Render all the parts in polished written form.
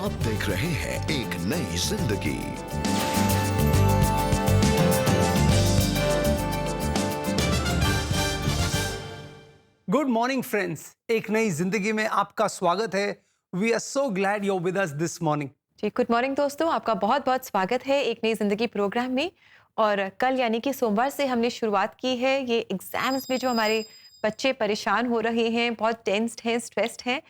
आप देख रहे हैं एक नई जिंदगी। गुड मॉर्निंग फ्रेंड्स, एक नई जिंदगी में आपका स्वागत है। We are so glad you are with us this morning. जी गुड मॉर्निंग दोस्तों, आपका बहुत बहुत स्वागत है एक नई ज़िंदगी प्रोग्राम में। और कल यानी कि सोमवार से हमने शुरुआत की है ये एग्ज़ाम्स में जो हमारे बच्चे परेशान हो रहे हैं, बहुत टेंस्ड हैं, स्ट्रेस्ड हैं।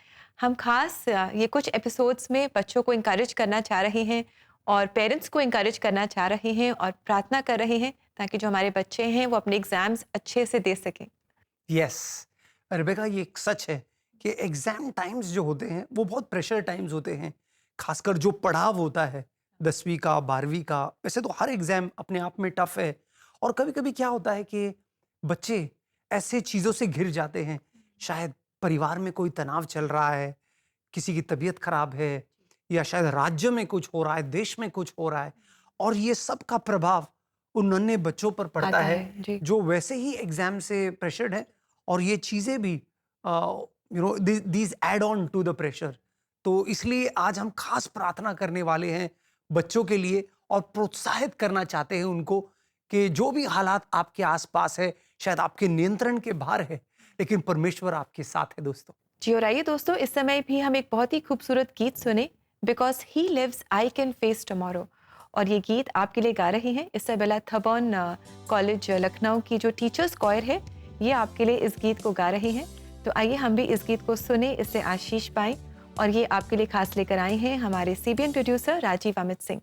हम खास ये कुछ एपिसोड्स में बच्चों को इनकरेज करना चाह रहे हैं और पेरेंट्स को इनकरेज करना चाह रहे हैं और प्रार्थना कर रहे हैं ताकि जो हमारे बच्चे हैं वो अपने एग्ज़ाम्स अच्छे से दे सकें। यस रेबेका, ये एक सच है कि एग्जाम टाइम्स जो होते हैं वो बहुत प्रेशर टाइम्स होते हैं। खासकर जो पड़ाव होता है 10वीं का 12वीं का, वैसे तो हर एग्जाम अपने आप में टफ है। और कभी कभी क्या होता है कि बच्चे ऐसे चीज़ों से घिर जाते हैं, शायद परिवार में कोई तनाव चल रहा है, किसी की तबीयत खराब है, या शायद राज्य में कुछ हो रहा है, देश में कुछ हो रहा है, और ये सब का प्रभाव उन नन्हे बच्चों पर पड़ता आता है है जी। जो वैसे ही एग्जाम से प्रेशर्ड है। और ये चीजें भी these add on to the pressure. तो इसलिए आज हम खास प्रार्थना करने वाले हैं बच्चों के लिए और प्रोत्साहित करना चाहते हैं उनको कि जो भी हालात आपके आसपास है, शायद आपके नियंत्रण के बाहर है, लेकिन परमेश्वर आपके साथ है दोस्तों। जी और आइए दोस्तों, इस समय भी हम एक बहुत ही खूबसूरत गीत सुने, because he lives I can face tomorrow. और ये गीत आपके लिए गा रहे हैं इसabella थबॉन कॉलेज लखनऊ की जो टीचर्स कॉयर है, ये आपके लिए इस गीत को गा रहे हैं। तो आइए हम भी इस गीत को सुने, इससे आशीष पाएं। और ये आपके लिए खास लेकर आए हैं हमारे CBN producer Rajeev Amit Singh.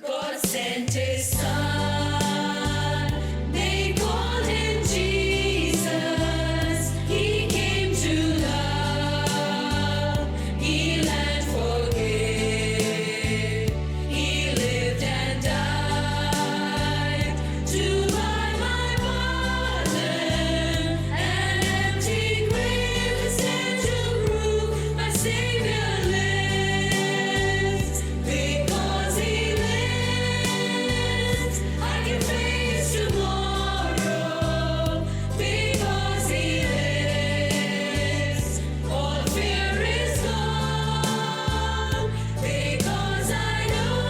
God sent his son, they called him Jesus. He came to love, heal and forgive. He lived and died to buy my pardon. An empty grave is sent to prove my Savior lives. Because he lives, I can face tomorrow. Because he lives, all fear is gone. Because I know,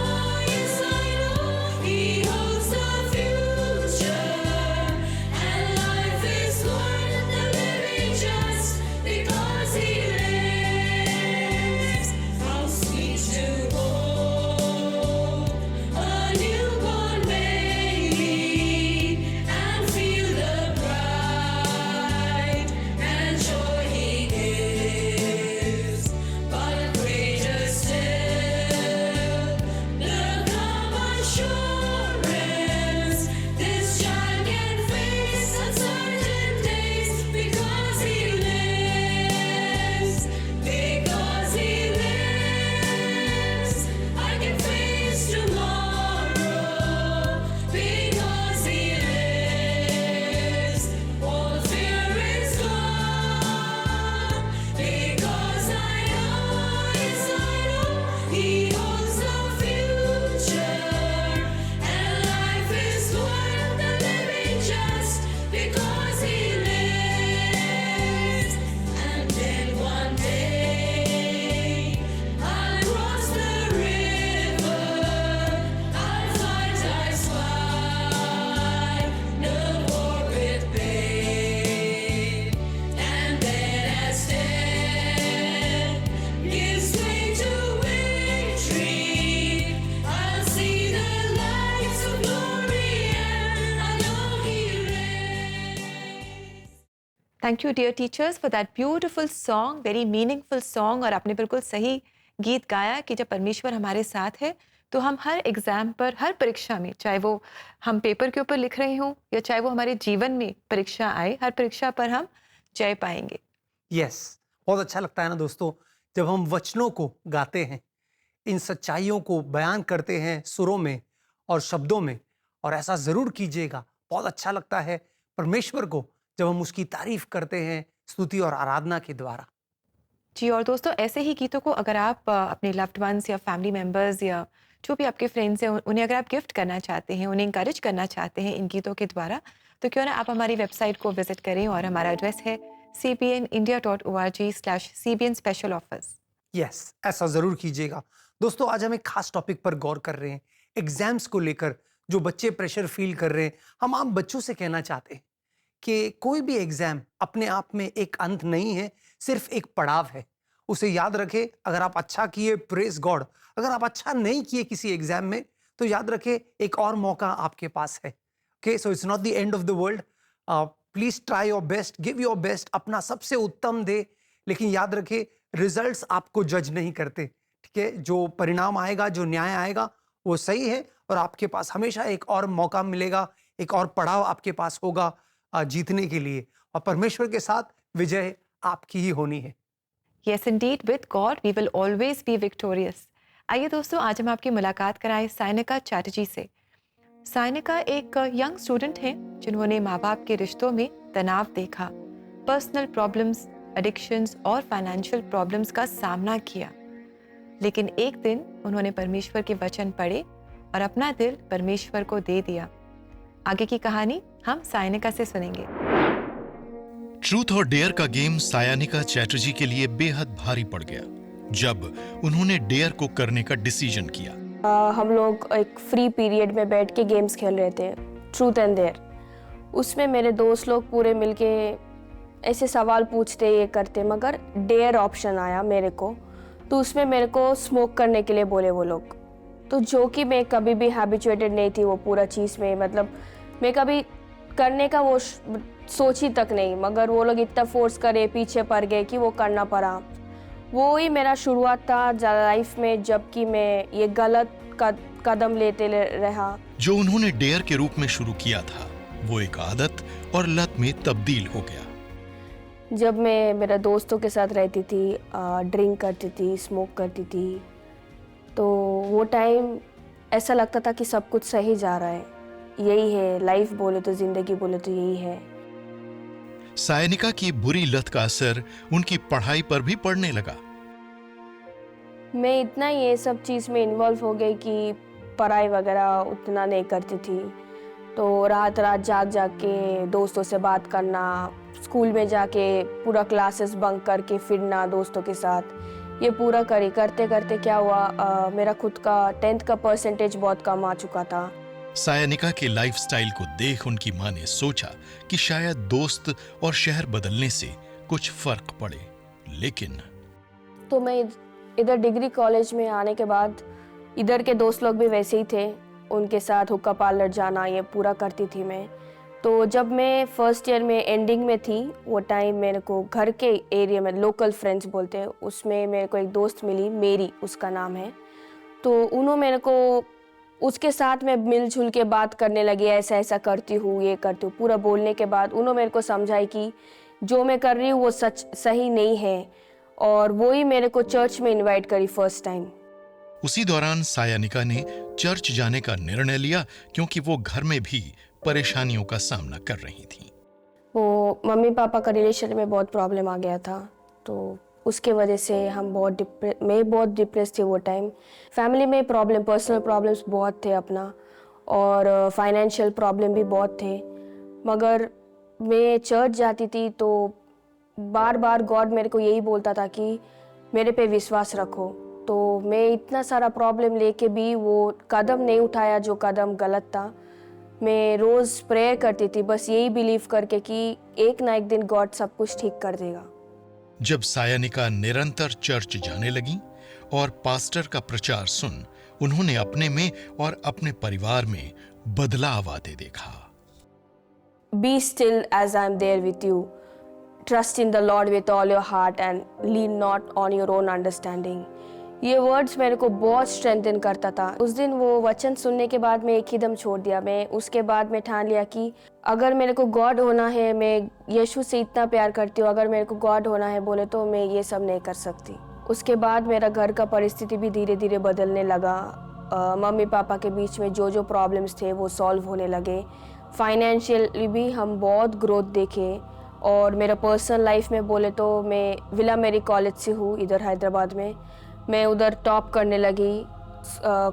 yes I know, he holds the future. And life is worth the living just because he lives. How sweet to hold a newborn baby and feel the pride and joy he gives. But greater still, the calm assurance this child can face uncertain days because he lives. Because he lives, I can face tomorrow. Because he lives, all fear is gone. Because I know, yes I know, he holds the future. And life is worth the living just because he lives. And then one day I'll cross the river, I'll fight, I spy, no more with pain. And then as death gives way to victory, I'll see the lights of glory and I know he reigns. Thank you dear teachers for that beautiful song, very meaningful song. और आपने बिल्कुल सही गीत गाया कि जब परमेश्वर हमारे साथ है तो हम हर एग्ज़ाम पर, हर परीक्षा में, चाहे वो हम पेपर के ऊपर लिख रहे हों या चाहे वो हमारे जीवन में परीक्षा आए, हर परीक्षा पर हम जय पाएंगे। यस, बहुत अच्छा लगता है ना दोस्तों जब हम वचनों को गाते हैं, इन सच्चाइयों को बयान करते हैं सुरों में और शब्दों में। और ऐसा जरूर कीजिएगा, बहुत अच्छा लगता है परमेश्वर को जब हम उसकी तारीफ करते हैं स्तुति और आराधना के द्वारा। जी और दोस्तों, ऐसे ही गीतों को अगर आप अपने लव्ड वंस या फैमिली मेंबर्स या जो भी आपके फ्रेंड्स हैं उन्हें अगर आप गिफ्ट करना चाहते हैं, उन्हें इंकरेज करना चाहते हैं इन गीतों के द्वारा, तो क्यों ना आप हमारी वेबसाइट को विजिट करें। और हमारा एड्रेस है cbnindia.org/cbn special offers। यस, ऐसा जरूर कीजिएगा। दोस्तों, आज हम एक खास टॉपिक पर गौर कर रहे हैं, एग्जाम्स को लेकर। जो बच्चे प्रेशर फील कर रहे हैं, हम आम बच्चों से कहना चाहते हैं कि कोई भी एग्जाम अपने आप में एक अंत नहीं है, सिर्फ एक पड़ाव है। उसे याद रखें। अगर आप अच्छा किए, प्रेज गॉड। अगर आप अच्छा नहीं किए किसी एग्जाम में, तो याद रखें एक और मौका आपके पास है। Okay, so it's not the end of the world. Please try your best, give your best, अपना सबसे उत्तम दे। लेकिन याद रखें, रिजल्ट्स आपको जज नहीं करते। ठीक है, जो परिणाम आएगा, जो न्याय आएगा, वो सही है और आपके पास हमेशा एक और मौका मिलेगा, एक और पड़ाव आपके पास होगा जीतने के लिए। और परमेश्वर के साथ विजय आपकी ही होनी है। Yes, indeed, with God we will always be victorious. आइए दोस्तों, आज हम आपकी मुलाकात कराएं सायनिका चैटर्जी से। सायनिका एक यंग स्टूडेंट हैं जिन्होंने माँ बाप के रिश्तों में तनाव देखा, पर्सनल प्रॉब्लम्स, एडिक्शंस और फाइनेंशियल प्रॉब्लम्स का सामना किया। लेकिन एक दिन उन्होंने परमेश्वर के वचन पढ़े और अपना दिल परमेश्वर को दे दिया। आगे की कहानी हम सायनिका से सुनेंगे। ट्रूथ और डेयर का गेम सायनिका चैटर्जी के लिए बेहद भारी पड़ गया जब उन्होंने डेयर को करने का डिसीजन किया। हम लोग एक फ्री पीरियड में बैठ के गेम्स खेल रहे थे, ट्रूथ एंड डेयर। उसमें मेरे दोस्त लोग पूरे मिलके ऐसे सवाल पूछते, ये करते, मगर डेयर ऑप्शन आया मेरे को, तो उसमें मेरे को स्मोक करने के लिए बोले वो लोग। तो जो कि मैं कभी भी हैबिचुएटेड नहीं थी वो पूरा चीज़ में, मतलब मैं कभी करने का वो सोच ही तक नहीं, मगर वो लोग इतना फोर्स करे, पीछे पड़ गए कि वो करना पड़ा। वो ही मेरा शुरुआत था लाइफ में, जबकि मैं ये गलत कदम लेते रहा। जो उन्होंने डेयर के रूप में शुरू किया था, वो एक आदत और लत में तब्दील हो गया। जब मैं मेरे दोस्तों के साथ रहती थी, ड्रिंक करती थी, स्मोक करती थी, तो वो टाइम ऐसा लगता था कि सब कुछ सही जा रहा है, यही है लाइफ, बोले तो जिंदगी बोले तो यही है। सायनिका की बुरी लत का असर उनकी पढ़ाई पर भी पड़ने लगा। मैं इतना ये सब चीज़ में इन्वॉल्व हो गई कि पढ़ाई वगैरह उतना नहीं करती थी। तो रात रात जाग जाग के दोस्तों से बात करना, स्कूल में जाके पूरा क्लासेस बंक करके फिरना दोस्तों के साथ, ये पूरा करते करते क्या हुआ, मेरा खुद का 10th का परसेंटेज बहुत कम आ चुका था। सायनिका के लाइफस्टाइल को देख उनकी मां ने सोचा कि शायद दोस्त और शहर बदलने से कुछ फर्क पड़े, लेकिन तो मैं इधर डिग्री कॉलेज में आने के बाद इधर के दोस्त लोग भी वैसे ही थे, उनके साथ हुक्का पार्लर जाना ये पूरा करती थी मैं। तो जब मैं फर्स्ट ईयर में एंडिंग में थी, वो टाइम मेरे को घर के एरिया में, लोकल फ्रेंड्स बोलते हैं, उसमें मेरे को एक दोस्त मिली, मेरी उसका नाम है। तो उन्होंने मेरे को, उसके साथ मैं मिलजुल के बात करने लगी, ऐसा ऐसा करती हूँ, ये करती हूँ। पूरा बोलने के बाद उन्होंने मेरे को समझाई कि जो मैं कर रही हूँ वो सही नहीं है, और वो ही मेरे को चर्च में इनवाइट करी फर्स्ट टाइम। उसी दौरान सायनिका ने चर्च जाने का निर्णय लिया क्योंकि वो घर में भी परेशानियों का सामना कर रही थी। वो मम्मी पापा का रिलेशन में बहुत प्रॉब्लम आ गया था, तो उसके वजह से मैं बहुत डिप्रेस थी वो टाइम। फैमिली में प्रॉब्लम, पर्सनल प्रॉब्लम्स बहुत थे अपना, और फाइनेंशियल प्रॉब्लम भी बहुत थे। मगर मैं चर्च जाती थी तो बार बार गॉड मेरे को यही बोलता था कि मेरे पे विश्वास रखो। तो मैं इतना सारा प्रॉब्लम लेके भी वो कदम नहीं उठाया जो कदम गलत था। मैं रोज़ प्रेयर करती थी, बस यही बिलीव करके कि एक ना एक दिन गॉड सब कुछ ठीक कर देगा। जब सायनिका निरंतर चर्च जाने लगी और पास्टर का प्रचार सुन उन्होंने अपने में और अपने परिवार में बदलाव आते देखा। Be still as I am there with you. Trust in the Lord with all your heart and lean not on your own understanding. ये वर्ड्स मेरे को बहुत स्ट्रेंथन करता था। उस दिन वो वचन सुनने के बाद मैं एक ही दम छोड़ दिया। मैं उसके बाद मैं ठान लिया कि अगर मेरे को गॉड होना है, मैं यीशु से इतना प्यार करती हूँ, अगर मेरे को गॉड होना है बोले तो मैं ये सब नहीं कर सकती। उसके बाद मेरा घर का परिस्थिति भी धीरे धीरे बदलने लगा। मम्मी पापा के बीच में जो जो प्रॉब्लम्स थे वो सॉल्व होने लगे। फाइनेंशियली भी हम बहुत ग्रोथ देखे, और मेरा पर्सनल लाइफ में बोले तो मैं विला मेरी कॉलेज से हूँ इधर हैदराबाद में। मैं उधर टॉप करने लगी।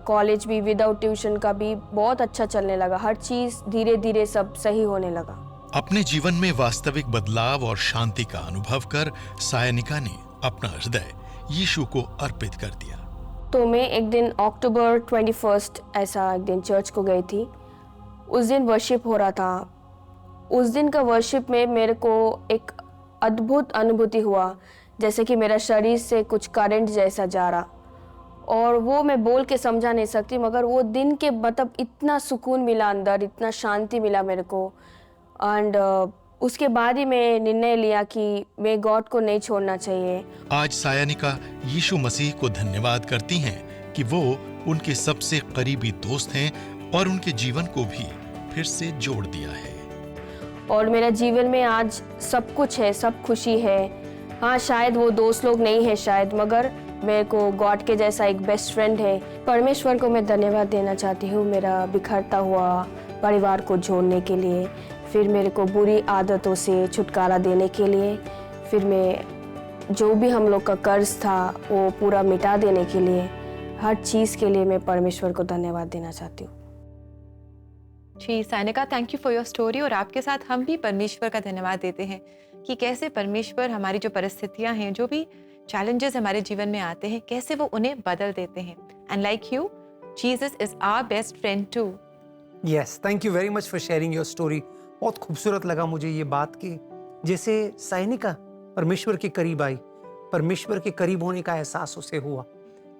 कॉलेज भी विदाउट ट्यूशन का भी बहुत अच्छा चलने लगा। हर चीज़ धीरे धीरे सब सही होने लगा। अपने जीवन में वास्तविक बदलाव और शांति का अनुभव कर सायनिका ने अपना हृदय यीशु को अर्पित कर दिया। तो मैं एक दिन अक्टूबर 21 ऐसा एक दिन चर्च को गई थी। उस दिन वर्शिप हो रहा था। उस दिन का वर्शिप में मेरे को एक अद्भुत अनुभूति हुआ, जैसे कि मेरा शरीर से कुछ करंट जैसा जा रहा, और वो मैं बोल के समझा नहीं सकती, मगर वो दिन के मतलब इतना सुकून मिला अंदर, इतना शांति मिला मेरे को। एंड उसके बाद ही मैं निर्णय लिया कि मैं गॉड को नहीं छोड़ना चाहिए। आज सायानिका यीशु मसीह को धन्यवाद करती हैं कि वो उनके सबसे करीबी दोस्त हैं और उनके जीवन को भी फिर से जोड़ दिया है। और मेरा जीवन में आज सब कुछ है, सब खुशी है। हाँ, शायद वो दोस्त लोग नहीं है शायद, मगर मेरे को गॉड के जैसा एक बेस्ट फ्रेंड है। परमेश्वर को मैं धन्यवाद देना चाहती हूँ मेरा बिखरता हुआ परिवार को जोड़ने के लिए, फिर मेरे को बुरी आदतों से छुटकारा देने के लिए, फिर मैं जो भी हम लोग का कर्ज था वो पूरा मिटा देने के लिए, हर चीज़ के लिए मैं परमेश्वर को धन्यवाद देना चाहती हूँ। जी Saynika, thank you for your story. और आपके साथ हम भी परमेश्वर का धन्यवाद देते हैं कि कैसे परमेश्वर हमारी जो परिस्थितियां हैं, जो भी चैलेंजेस हमारे जीवन में आते हैं, कैसे वो उन्हें बदल देते हैं। And like you, Jesus is our best friend too. Yes, thank you very much for sharing your story. बहुत खूबसूरत लगा मुझे ये बात कि जैसे सायनिका परमेश्वर के करीब आई, परमेश्वर के करीब होने का एहसास उसे हुआ।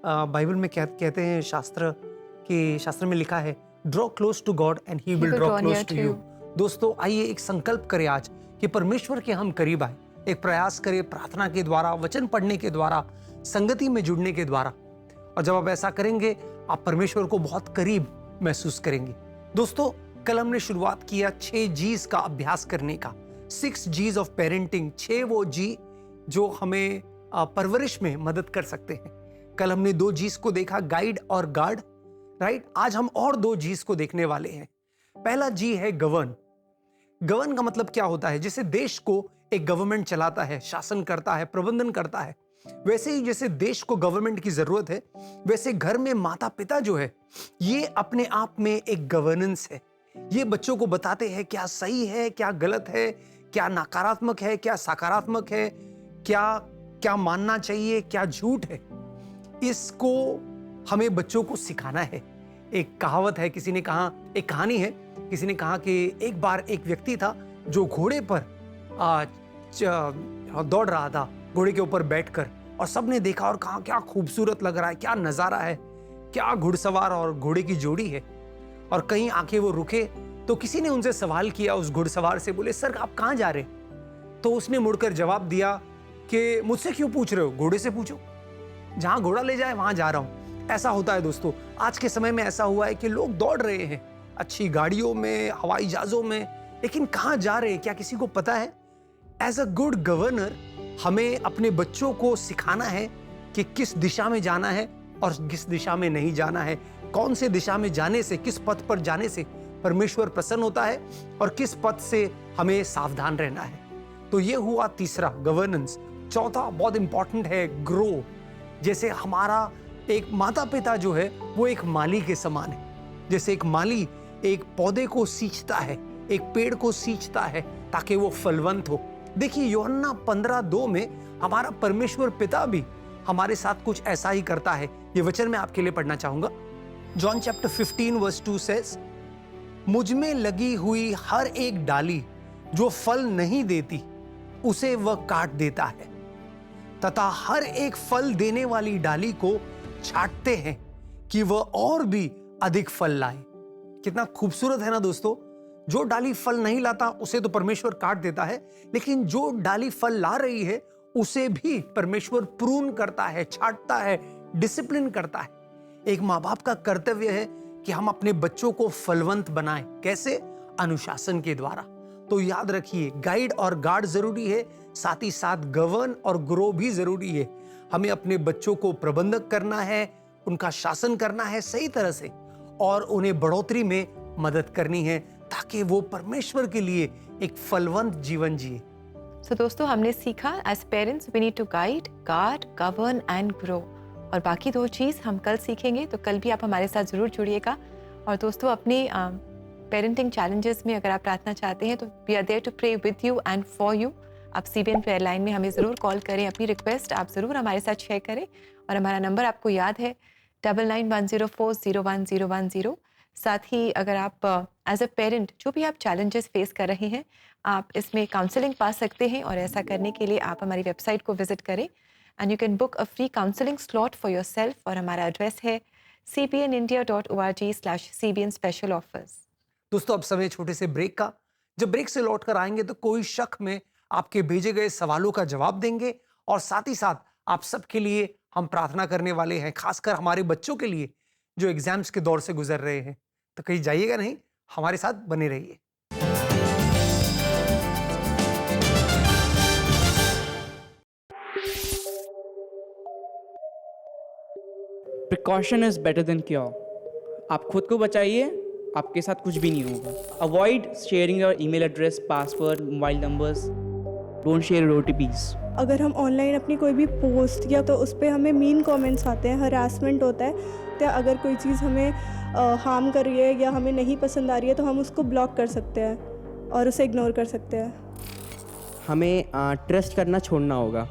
बाइबल में कहते हैं, शास्त्र में लिखा है, draw close to God and he will draw close to you. दोस्तों, आइए एक संकल्प करें आज कि परमेश्वर के हम करीब आए। एक प्रयास करें प्रार्थना के द्वारा, वचन पढ़ने के द्वारा, संगति में जुड़ने के द्वारा। और जब आप ऐसा करेंगे, आप परमेश्वर को बहुत करीब महसूस करेंगे। दोस्तों, कल हमने शुरुआत किया 6 जीज का अभ्यास करने का, 6 जीज ऑफ पेरेंटिंग। 6 वो जी जो हमें परवरिश में मदद कर सकते हैं। कल हमने 2 जीज को देखा, गाइड और गार्ड, राइट। आज हम और 2 जीज को देखने वाले हैं। पहला जी है गवर्न। गवर्न का मतलब क्या होता है? जैसे देश को एक गवर्नमेंट चलाता है, शासन करता है, प्रबंधन करता है, वैसे ही जैसे देश को गवर्नमेंट की जरूरत है, वैसे घर में माता पिता जो है, ये अपने आप में एक गवर्नेंस है। ये बच्चों को बताते हैं क्या सही है, क्या गलत है, क्या नकारात्मक है, क्या सकारात्मक है, क्या मानना चाहिए, क्या झूठ है। इसको हमें बच्चों को सिखाना है। एक कहावत है, एक कहानी है, किसी ने कहा कि एक बार एक व्यक्ति था जो घोड़े पर दौड़ रहा था, घोड़े के ऊपर बैठकर, और सबने देखा और कहा क्या खूबसूरत लग रहा है, क्या नजारा है, क्या घुड़सवार और घोड़े की जोड़ी है। और कहीं आके वो रुके तो किसी ने उनसे सवाल किया, उस घुड़सवार से, बोले सर आप कहाँ जा रहे? तो उसने मुड़कर जवाब दिया कि मुझसे क्यों पूछ रहे हो, घोड़े से पूछो, जहां घोड़ा ले जाए वहां जा रहा हूं। ऐसा होता है दोस्तों, आज के समय में ऐसा हुआ है कि लोग दौड़ रहे हैं अच्छी गाड़ियों में, हवाई जहाजों में, लेकिन कहां जा रहे हैं क्या किसी को पता है? एज अ गुड गवर्नर हमें अपने बच्चों को सिखाना है कि किस दिशा में जाना है और किस दिशा में नहीं जाना है, कौन से दिशा में जाने से, किस पथ पर जाने से परमेश्वर प्रसन्न होता है और किस पथ से हमें सावधान रहना है। तो ये हुआ तीसरा, गवर्नेंस। चौथा बहुत इंपॉर्टेंट है, ग्रो। जैसे हमारा एक माता पिता जो है वो एक माली के समान है। जैसे एक माली एक पौधे को सींचता है, एक पेड़ को सींचता है ताकि वो फलवंत हो। देखिए यूहन्ना 15:2 में हमारा परमेश्वर पिता भी हमारे साथ कुछ ऐसा ही करता है। ये वचन मैं आपके लिए पढ़ना चाहूंगा। जॉन चैप्टर 15:2 सेज, मुझ में लगी हुई हर एक डाली जो फल नहीं देती उसे वह काट देता है, तथा हर एक फल देने वाली डाली को छांटते हैं कि वह और भी अधिक फल लाए। कितना खूबसूरत है ना दोस्तों। जो डाली फल नहीं लाता उसे तो परमेश्वर काट देता है, लेकिन जो डाली फल ला रही है उसे भी परमेश्वर प्रून करता है, छांटता है, डिसिप्लिन करता है। एक माँ बाप का कर्तव्य है कि हम अपने बच्चों को फलवंत बनाएं। कैसे? अनुशासन के द्वारा। तो याद रखिए, गाइड और गार्ड जरूरी है, साथ ही साथ गवर्न और ग्रो भी जरूरी है। हमें अपने बच्चों को प्रबंधक करना है, उनका शासन करना है सही तरह से, और उन्हें बढ़ोतरी में मदद करनी है ताकि वो परमेश्वर के लिए एक फलवंत जीवन जिए। सो दोस्तों, हमने सीखा as parents we need to guide, guard, govern and grow. और बाकी 2 चीज़ हम कल सीखेंगे, तो कल भी आप हमारे साथ ज़रूर जुड़िएगा। और दोस्तों, अपने पेरेंटिंग चैलेंजेस में अगर आप प्रार्थना चाहते हैं तो we are there to pray with you and for you. आप CBN प्रेयर लाइन में हमें ज़रूर कॉल करें, अपनी रिक्वेस्ट आप ज़रूर हमारे साथ शेयर करें। और हमारा नंबर आपको याद है 9910401010। साथ ही अगर आप एज अ पेरेंट जो भी आप चैलेंजेस फेस कर रहे हैं, आप इसमें काउंसलिंग पा सकते हैं। और ऐसा करने के लिए आप हमारी वेबसाइट को विजिट करें and you can book a free counselling slot for yourself. और हमारा एड्रेस है cbnindia.org/CBN स्पेशल ऑफर्स। दोस्तों अब समय छोटे से ब्रेक का। जब ब्रेक से लौट कर आएंगे तो कोई शक में आपके भेजे गए सवालों का जवाब देंगे और साथ ही साथ आप सबके लिए हम प्रार्थना करने वाले हैं, खासकर हमारे बच्चों के लिए जो एग्जाम्स के दौर से गुजर रहे हैं। तो कहीं जाइएगा नहीं, हमारे साथ बने रहिए। Precaution is better than cure. आप खुद को बचाइए, आपके साथ कुछ भी नहीं होगा। Avoid sharing your email address, password, mobile numbers. Don't share OTPs। अगर हम ऑनलाइन अपनी कोई भी पोस्ट या तो उस पर हमें मीन कमेंट्स आते हैं, हरासमेंट होता है, तो अगर कोई चीज़ हमें हार्म कर रही है या हमें नहीं पसंद आ रही है तो हम उसको ब्लॉक कर सकते हैं और उसे इग्नोर कर सकते हैं। हमें ट्रस्ट करना छोड़ना होगा।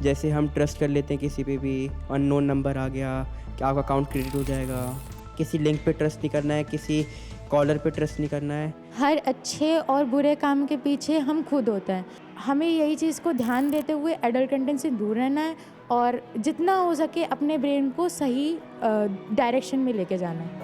जैसे हम ट्रस्ट कर लेते हैं किसी पे भी, अननोन नंबर आ गया कि आपका अकाउंट क्रेडिट हो जाएगा। किसी लिंक पे ट्रस्ट नहीं करना है, किसी कॉलर पे ट्रस्ट नहीं करना है। हर अच्छे और बुरे काम के पीछे हम खुद होते हैं। हमें यही चीज़ को ध्यान देते हुए एडल्ट कंटेंट से दूर रहना है और जितना हो सके अपने ब्रेन को सही डायरेक्शन में लेके जाना है।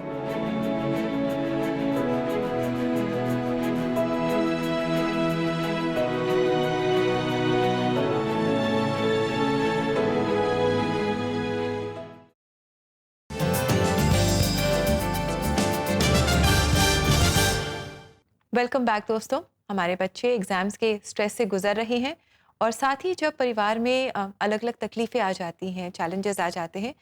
वेलकम बैक दोस्तों। हमारे बच्चे एग्ज़ाम्स के स्ट्रेस से गुजर रहे हैं और साथ ही जब परिवार में अलग अलग तकलीफ़ें आ जाती हैं, चैलेंजेस आ जाते हैं,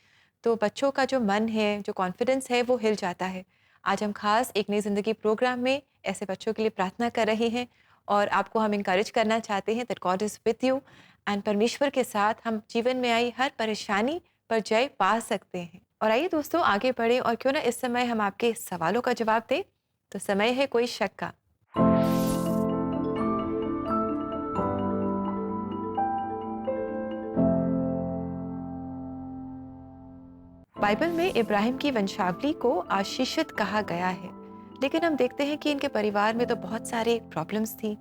तो बच्चों का जो मन है, जो कॉन्फिडेंस है, वो हिल जाता है। आज हम खास एक नई ज़िंदगी प्रोग्राम में ऐसे बच्चों के लिए प्रार्थना कर रहे हैं और आपको हम इंकरेज करना चाहते हैं that God is with you and परमेश्वर के साथ हम जीवन में आई हर परेशानी पर जय पा सकते हैं। और आइए दोस्तों आगे बढ़ें और क्यों ना इस समय हम आपके सवालों का जवाब दें। तो समय है कोई शक का। बाइबल में इब्राहिम की वंशावली को आशीषित कहा गया है, लेकिन हम देखते हैं कि इनके परिवार में तो बहुत सारे प्रॉब्लम्स थी,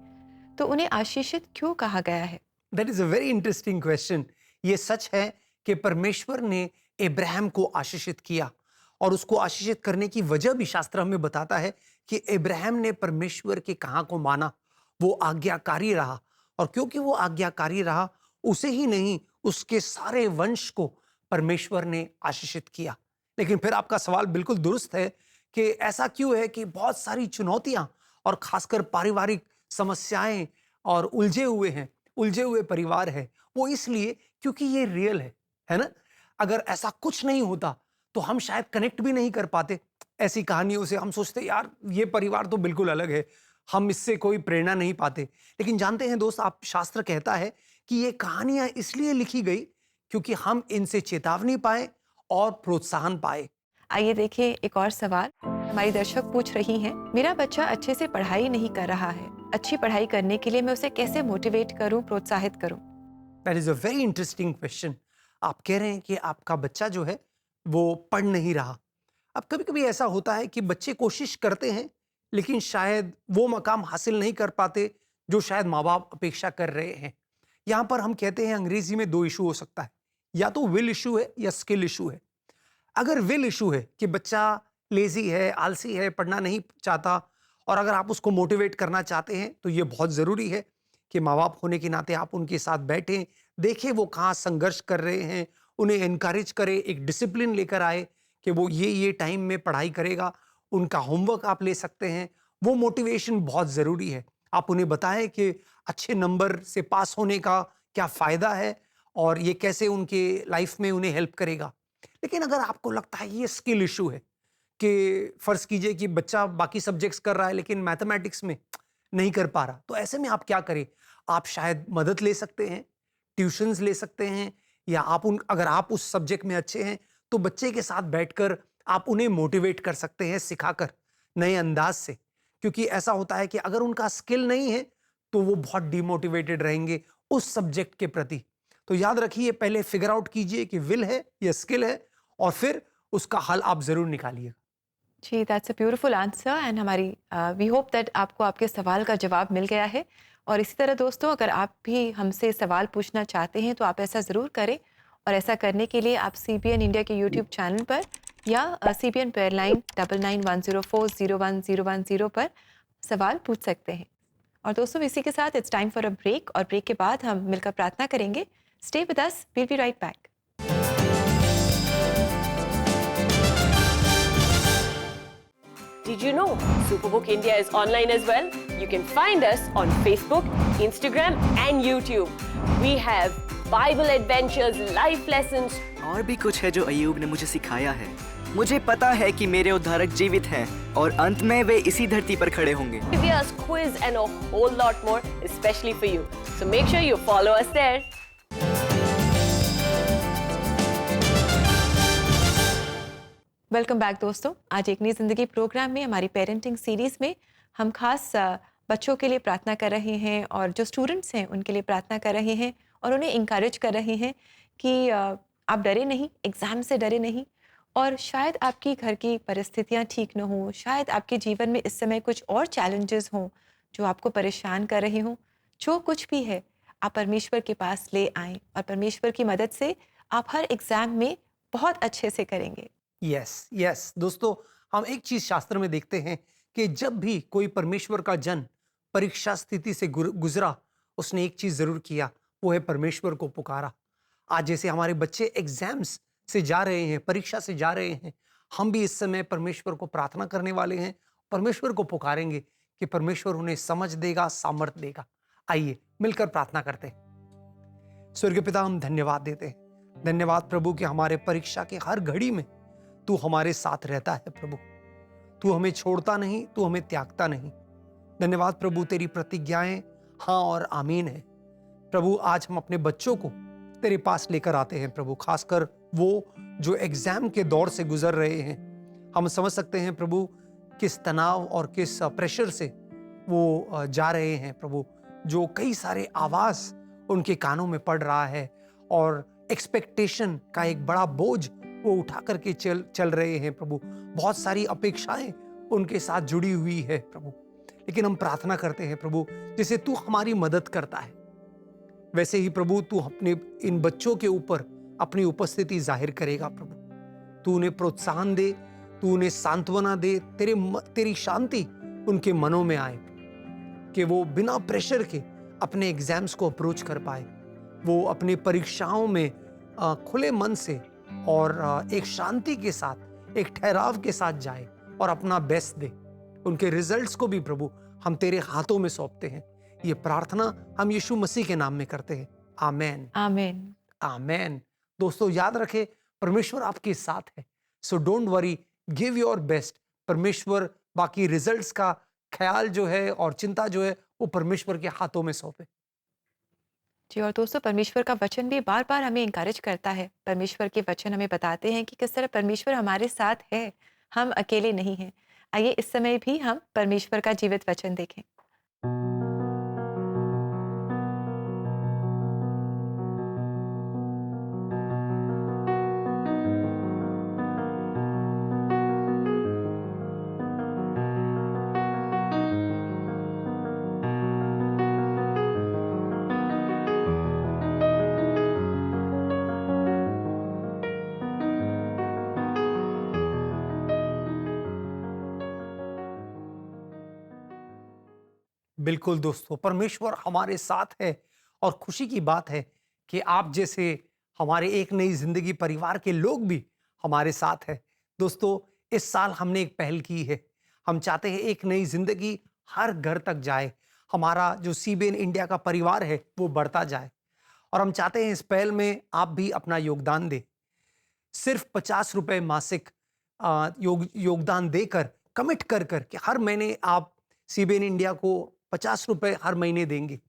तो उन्हें आशीषित क्यों कहा गया है? That is a very interesting question. ये सच है कि परमेश्वर ने इब्राहिम को आशीषित किया और उसको आशीषित करने की वजह भी शास्त्र हमें बताता है कि इब्राहिम ने परमेश्वर के कहा को माना, वो आज्ञाकारी रहा और क्योंकि वो आज्ञाकारी रहा, उसे ही नहीं उसके सारे वंश को परमेश्वर ने आशीषित किया। लेकिन फिर आपका सवाल बिल्कुल दुरुस्त है कि ऐसा क्यों है कि बहुत सारी चुनौतियां और खासकर पारिवारिक समस्याएं और उलझे हुए परिवार है। वो इसलिए क्योंकि ये रियल है ना। अगर ऐसा कुछ नहीं होता तो हम शायद कनेक्ट भी नहीं कर पाते। ऐसी कहानियों से हम सोचते यार ये परिवार तो बिल्कुल अलग है, हम इससे कोई प्रेरणा नहीं पाते। लेकिन जानते हैं दोस्त, आप शास्त्र कहता है कि ये कहानियां इसलिए लिखी गई क्योंकि हम इनसे चेतावनी पाए और प्रोत्साहन पाए। आइए देखें एक और सवाल। हमारी दर्शक पूछ रही हैं, मेरा बच्चा अच्छे से पढ़ाई नहीं कर रहा है, अच्छी पढ़ाई करने के लिए मैं उसे कैसे मोटिवेट करूं, प्रोत्साहित करूं? That is a very interesting question. आप कह रहे हैं कि आपका बच्चा जो है वो पढ़ नहीं रहा। अब कभी कभी ऐसा होता है कि बच्चे कोशिश करते हैं लेकिन शायद वो मकाम हासिल नहीं कर पाते जो शायद माँ बाप अपेक्षा कर रहे हैं। यहाँ पर हम कहते हैं अंग्रेजी में 2 इशू हो सकता है, या तो विल इशू है या स्किल इशू है। अगर विल इशू है कि बच्चा लेजी है, आलसी है, पढ़ना नहीं चाहता, और अगर आप उसको मोटिवेट करना चाहते हैं तो ये बहुत ज़रूरी है कि माँ बाप होने के नाते आप उनके साथ बैठें, देखें वो कहाँ संघर्ष कर रहे हैं, उन्हें एनकरेज करें, एक डिसिप्लिन लेकर आए कि वो ये टाइम में पढ़ाई करेगा, उनका होमवर्क आप ले सकते हैं। वो मोटिवेशन बहुत ज़रूरी है। आप उन्हें बताएं कि अच्छे नंबर से पास होने का क्या फ़ायदा है और ये कैसे उनके लाइफ में उन्हें हेल्प करेगा। लेकिन अगर आपको लगता है ये स्किल इशू है कि फ़र्ज़ कीजिए कि बच्चा बाकी सब्जेक्ट्स कर रहा है लेकिन मैथमेटिक्स में नहीं कर पा रहा, तो ऐसे में आप क्या करें? आप शायद मदद ले सकते हैं, ट्यूशन्स ले सकते हैं, या अगर आप उस सब्जेक्ट में अच्छे हैं तो बच्चे के साथ बैठकर आप उन्हें मोटिवेट कर सकते हैं, सिखाकर नए अंदाज से। क्योंकि ऐसा होता है कि अगर उनका स्किल नहीं है तो वो बहुत डिमोटिवेटेड रहेंगे उस सब्जेक्ट के प्रति। तो याद रखिए, पहले फिगर आउट कीजिए कि विल है या स्किल है, और फिर उसका हल आप जरूर निकालिएगा। जी, that's a beautiful answer and हमारी वी होप दैट आपको आपके सवाल का जवाब मिल गया है। और इसी तरह दोस्तों, अगर आप भी हमसे सवाल पूछना चाहते हैं तो आप ऐसा ज़रूर करें, और ऐसा करने के लिए आप CBN इंडिया के यूट्यूब चैनल पर या CBN पेयर लाइन 9910401010 पर सवाल पूछ सकते हैं। और दोस्तों, इसी के साथ it's time for a break, और ब्रेक के बाद हम मिलकर प्रार्थना करेंगे। Stay with us, we'll be right back. Did you know Superbook India is online as well? You can find us on Facebook, Instagram and YouTube. We have Bible adventures, life lessons. और भी कुछ है जो अय्यूब ने मुझे सिखाया है। मुझे पता है कि मेरे उद्धारक जीवित हैं और अंत में वे इसी धरती पर खड़े होंगे। Videos, quiz and a whole lot more, especially for you. So make sure you follow us there. Welcome back दोस्तों। आज एक नई जिंदगी प्रोग्राम में हमारी पेरेंटिंग सीरीज में हम खास बच्चों के लिए प्रार्थना कर रहे हैं, और जो स्टूडेंट्स हैं उनके लिए प्रार्थना कर रहे हैं, और उन्हें इंकरेज कर रहे हैं कि आप डरे नहीं, एग्ज़ाम से डरे नहीं। और शायद आपकी घर की परिस्थितियां ठीक न हों, शायद आपके जीवन में इस समय कुछ और चैलेंजेस हों जो आपको परेशान कर रहे हों। जो कुछ भी है, आप परमेश्वर के पास ले आएँ, और परमेश्वर की मदद से आप हर एग्ज़ाम में बहुत अच्छे से करेंगे। यस दोस्तों, हम एक चीज शास्त्र में देखते हैं कि जब भी कोई परमेश्वर का जन परीक्षा स्थिति से गुजरा, उसने एक चीज जरूर किया, वो है परमेश्वर को पुकारा। आज जैसे हमारे बच्चे एग्जाम्स से जा रहे हैं, परीक्षा से जा रहे हैं, हम भी इस समय परमेश्वर को प्रार्थना करने वाले हैं, परमेश्वर को पुकारेंगे कि परमेश्वर उन्हें समझ देगा, सामर्थ देगा। आइए मिलकर प्रार्थना करते हैं। स्वर्गीय पिता, हम धन्यवाद देते हैं। धन्यवाद प्रभु कि हमारे परीक्षा के हर घड़ी में तू हमारे साथ रहता है प्रभु। तू हमें छोड़ता नहीं, तू हमें त्यागता नहीं। धन्यवाद प्रभु, तेरी प्रतिज्ञाएं हाँ और आमीन है। प्रभु, आज हम अपने बच्चों को तेरे पास लेकर आते हैं प्रभु, खासकर वो जो एग्जाम के दौर से गुजर रहे हैं। हम समझ सकते हैं प्रभु किस तनाव और किस प्रेशर से वो जा रहे हैं प्रभु, जो कई सारे आवाज उनके कानों में पड़ रहा है, और एक्सपेक्टेशन का एक बड़ा बोझ वो उठा करके चल रहे हैं प्रभु। बहुत सारी अपेक्षाएं उनके साथ जुड़ी हुई है प्रभु। लेकिन हम प्रार्थना करते हैं प्रभु, जैसे तू हमारी मदद करता है, वैसे ही प्रभु तू अपने इन बच्चों के ऊपर अपनी उपस्थिति जाहिर करेगा प्रभु। तू उन्हें प्रोत्साहन दे, तू उन्हें सांत्वना दे, तेरी शांति उनके मनों में आए कि वो बिना प्रेशर के अपने एग्जाम्स को अप्रोच कर पाए। वो अपने परीक्षाओं में खुले मन से और एक शांति के साथ, एक ठहराव के साथ जाए और अपना बेस्ट दे। उनके रिजल्ट्स को भी प्रभु हम तेरे हाथों में सौंपते हैं। ये प्रार्थना हम यीशु मसीह के नाम में करते हैं। आमेन, आमेन, आमेन। दोस्तों याद रखें, परमेश्वर आपके साथ है, so don't worry, give your best. परमेश्वर बाकी रिजल्ट्स का ख्याल जो है और चिंता जो है वो परमेश्वर के हाथों में सौंपे। जी, और दोस्तों, परमेश्वर का वचन भी बार बार हमें इंकरेज करता है। परमेश्वर के वचन हमें बताते हैं कि किस तरह परमेश्वर हमारे साथ है, हम अकेले नहीं हैं। आइए इस समय भी हम परमेश्वर का जीवित वचन देखें। बिल्कुल दोस्तों, परमेश्वर हमारे साथ है, और खुशी की बात है कि आप जैसे हमारे एक नई जिंदगी परिवार के लोग भी हमारे साथ हैं। दोस्तों, इस साल हमने एक पहल की है। हम चाहते हैं एक नई जिंदगी हर घर तक जाए। हमारा जो CBN इंडिया का परिवार है वो बढ़ता जाए, और हम चाहते हैं इस पहल में आप भी अपना योगदान दें। सिर्फ 50 रुपए मासिक योगदान देकर कमिट कर कि हर महीने आप CBN इंडिया को 50 रुपए हर महीने देंगे।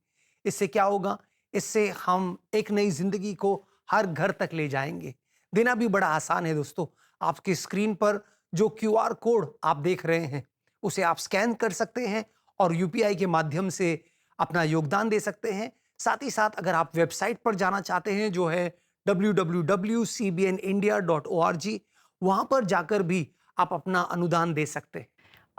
इससे क्या होगा? इससे हम एक नई जिंदगी को हर घर तक ले जाएंगे। देना भी बड़ा आसान है दोस्तों। आपकी स्क्रीन पर जो QR कोड आप देख रहे हैं उसे आप स्कैन कर सकते हैं और UPI के माध्यम से अपना योगदान दे सकते हैं। साथ ही साथ अगर आप वेबसाइट पर जाना चाहते हैं जो है www.cbnindia.org, वहां पर जाकर भी आप अपना अनुदान दे सकते हैं।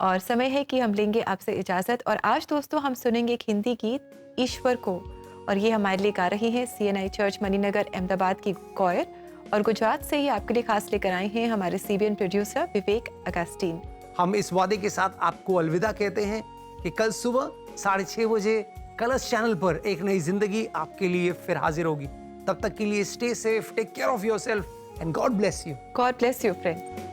और समय है कि हम लेंगे आपसे इजाज़त। और आज दोस्तों हम सुनेंगे एक हिंदी गीत ईश्वर को, और ये हमारे लिए गा रही हैं CNI चर्च मणिनगर अहमदाबाद की कॉयर, और गुजरात से ही आपके लिए खास लेकर आए हैं हमारे CBN प्रोड्यूसर विवेक अगस्टीन। हम इस वादे के साथ आपको अलविदा कहते हैं कि कल सुबह 6:30 बजे कलर्स चैनल पर एक नई जिंदगी आपके लिए फिर हाजिर होगी। तब तक के लिए stay safe, take care of yourself and God bless you. God bless you friends.